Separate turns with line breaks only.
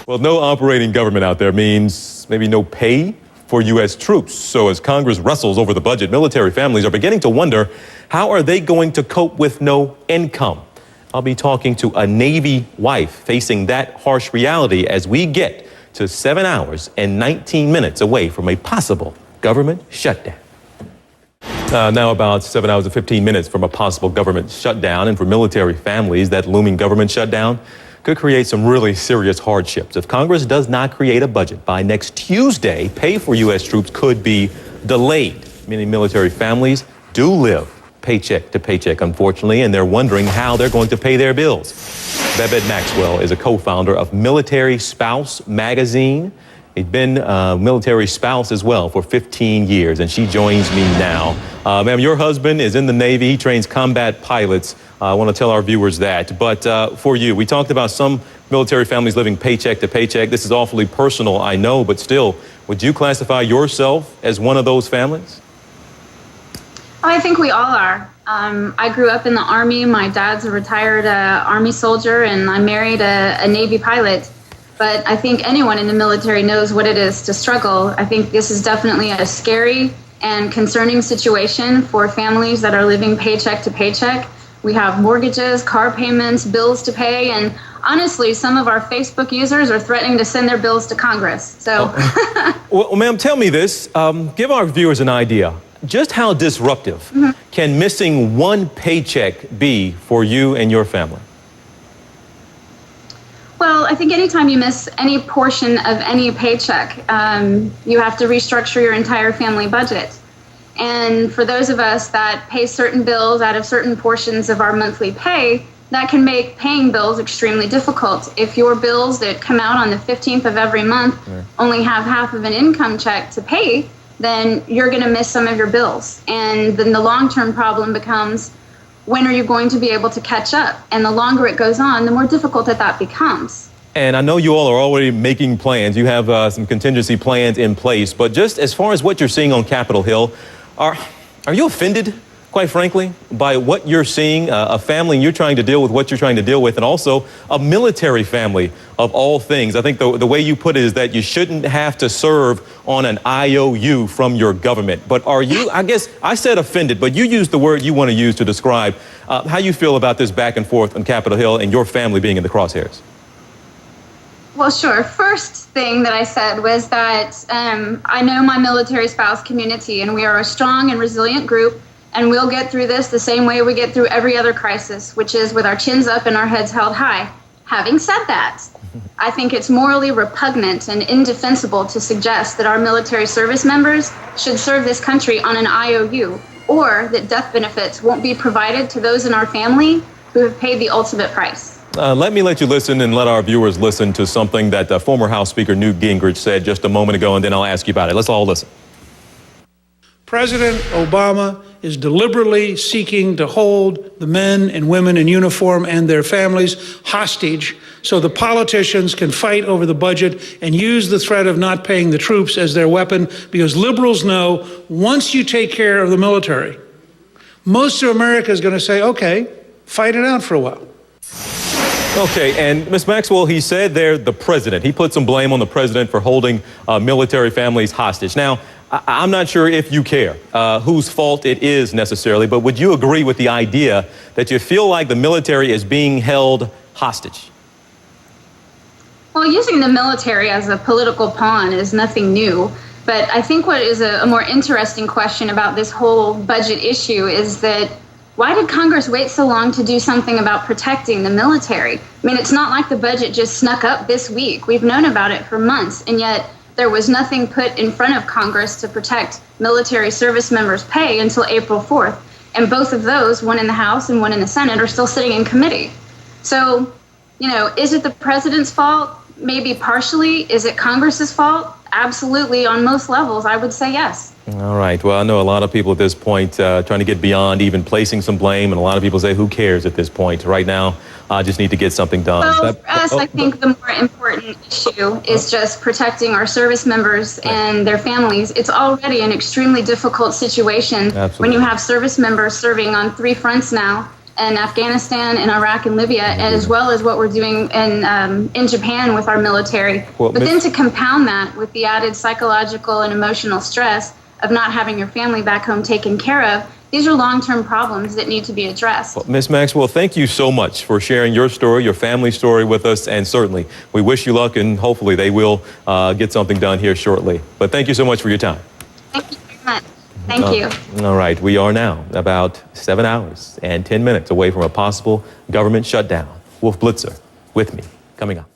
Well, no operating government out there means maybe no pay for U.S. troops. So as Congress wrestles over the budget, military families are beginning to wonder, how are they going to cope with no income? I'll be talking to a Navy wife facing that harsh reality as we get to 7 hours and 19 minutes away from a possible government shutdown. Now about 7 hours and 15 minutes from a possible government shutdown, and for military families, that looming government shutdown could create some really serious hardships. If Congress does not create a budget by next Tuesday, pay for U.S. troops could be delayed. Many military families do live paycheck to paycheck, unfortunately, and they're wondering how they're going to pay their bills. Babette Maxwell is a co-founder of Military Spouse magazine. He's been a military spouse as well for 15 years, and she joins me now. Ma'am, your husband is in the Navy. He trains combat pilots. I want to tell our viewers that. But for you, we talked about some military families living paycheck to paycheck. This is awfully personal, I know, but still, would you classify yourself as one of those families?
I think we all are. I grew up in the Army. My dad's a retired Army soldier, and I married a Navy pilot. But I think anyone in the military knows what it is to struggle. I think this is definitely a scary and concerning situation for families that are living paycheck to paycheck. We have mortgages, car payments, bills to pay, and honestly, some of our Facebook users are threatening to send their bills to Congress. So,
well, ma'am, tell me this. Give our viewers an idea. Just how disruptive can missing one paycheck be for you and your family?
Well, I think anytime you miss any portion of any paycheck, you have to restructure your entire family budget. And for those of us that pay certain bills out of certain portions of our monthly pay, that can make paying bills extremely difficult. If your bills that come out on the 15th of every month only have half of an income check to pay, then you're going to miss some of your bills. And then the long-term problem becomes, when are you going to be able to catch up? And the longer it goes on, the more difficult that becomes.
And I know you all are already making plans. You have some contingency plans in place. But just as far as what you're seeing on Capitol Hill, are you offended, quite frankly, by what you're seeing? A family, you're trying to deal with what you're trying to deal with, and also a military family of all things. I think the way you put it is that you shouldn't have to serve on an IOU from your government. But are you, I guess I said offended, but you used the word you want to use to describe how you feel about this back and forth on Capitol Hill and your family being in the crosshairs.
Well, sure. First thing that I said was that I know my military spouse community, and we are a strong and resilient group, and we'll get through this the same way we get through every other crisis, which is with our chins up and our heads held high. Having said that, I think it's morally repugnant and indefensible to suggest that our military service members should serve this country on an IOU, or that death benefits won't be provided to those in our family who have paid the ultimate price.
Let you listen and let our viewers listen to something that former House Speaker Newt Gingrich said just a moment ago, and then I'll ask you about it. Let's all listen.
President Obama is deliberately seeking to hold the men and women in uniform and their families hostage so the politicians can fight over the budget and use the threat of not paying the troops as their weapon, because liberals know once you take care of the military, most of America is going to say, okay, fight it out for a while.
Okay, and Ms. Maxwell, he said there the president. He put some blame on the president for holding military families hostage. Now, I'm not sure if you care whose fault it is necessarily, but would you agree with the idea that you feel like the military is being held hostage?
Well, using the military as a political pawn is nothing new. But I think what is a more interesting question about this whole budget issue is that why did Congress wait so long to do something about protecting the military? I mean, it's not like the budget just snuck up this week. We've known about it for months, and yet there was nothing put in front of Congress to protect military service members' pay until April 4th. And both of those, one in the House and one in the Senate, are still sitting in committee. So, is it the president's fault? Maybe partially. Is it Congress's fault? Absolutely. On most levels, I would say yes.
All right. Well, I know a lot of people at this point trying to get beyond even placing some blame, and a lot of people say, who cares at this point? Right now, I just need to get something done.
Well, for us, I think the more important issue is just protecting our service members and their families. It's already an extremely difficult situation when you have service members serving on 3 fronts now, in Afghanistan, in Iraq, and Libya, as well as what we're doing in Japan with our military.
Well,
but then to compound that with the added psychological and emotional stress of not having your family back home taken care of, these are long-term problems that need to be addressed.
Well, Ms. Maxwell, thank you so much for sharing your story, your family story with us, and certainly we wish you luck, and hopefully they will get something done here shortly. But thank you so much for your time.
Thank you very much. Thank you.
All right, we are now about 7 hours and 10 minutes away from a possible government shutdown. Wolf Blitzer with me, coming up.